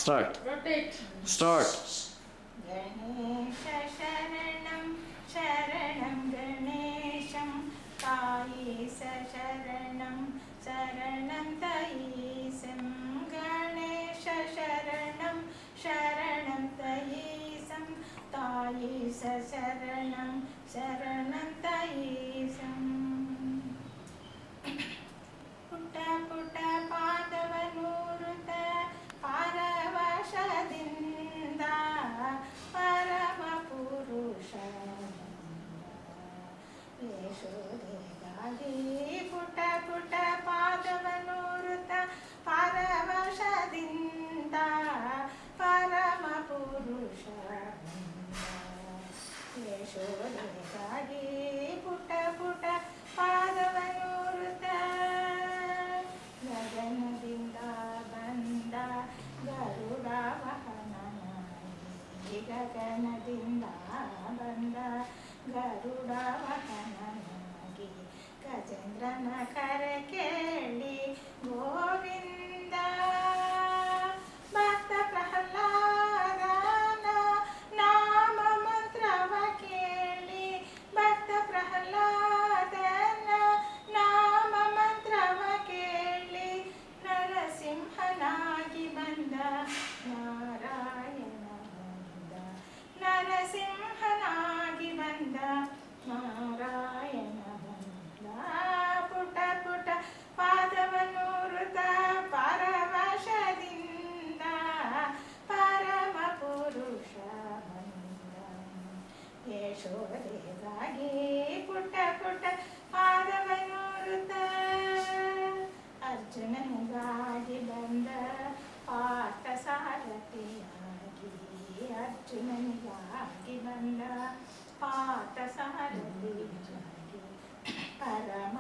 Start. Rotate. Start. Ganesha Sharanam Sharanam Ganesham Taisa Sharanam Sharanam Taisam Ganesha Sharanam Sharanam Taisam Taisa Sharanam Sharanam Taisam ಪುಟ್ಟ ಪುಟ್ಟ ಪಾದವನೂರುತ ಪಾರವಶದಿಂದ ಪರಮ ಪುರುಷ ಯಶೋದೆಗಾಗಿ ಪುಟ್ಟ ಪುಟ್ಟ ಪಾದವನೂರುತ ಪಾರವಶದಿಂದ ಪರಮ ಪುರುಷ ಯಶೋದೆಗಾಗಿ ಪುಟ್ಟ ಪುಟ್ಟ ಪಾದವನೂರುತ ಗಗನದಿಂದ ಬಂದ ಗರುಡ ವಾಹನನಾಗಿ ಗಗನದಿಂದ ಬಂದ ಗರುಡ ವಾಹನನಾಗಿ ಗಜೇಂದ್ರನ ಕರೆ ಕೇಳಿ ಗೋವಿಂದ ಭಕ್ತ ಪ್ರಹ್ಲಾದನ ನಾಮ ಮಂತ್ರವ ಕೇಳಿ ಭಕ್ತ ಪ್ರಹ್ಲಾದನ ನಾಮ ಮಂತ್ರವ ಕೇಳಿ ನರಸಿಂಹನಾಗಿ ಬಂದ ನಾರಾಯಣ ಬಂದ ನರಸಿಂಹನಾಗಿ ಬಂದ ನಾರಾಯಣ ಬಂದ ಪುಟ ಪುಟ ಪಾದವನೂರುತ ಪರವಶದಿಂದ ಪರಮ ಪುರುಷ ಬಂದ ಯಶೋದೆಗಾಗಿ ಪುಟ್ಟ ಪುಟ್ಟ ಪಾದವನೂರುತ ಅರ್ಜುನನಿಗಾಗಿ ಬಂದ ಪಾರ್ಥ ಸಾರಥಿಯಾಗಿ ಅರ್ಜುನನಿಗಾಗಿ ಬಂದ ಪಾರ್ಥ ಸಾರಥಿಯಾಗಿ ಪರಮ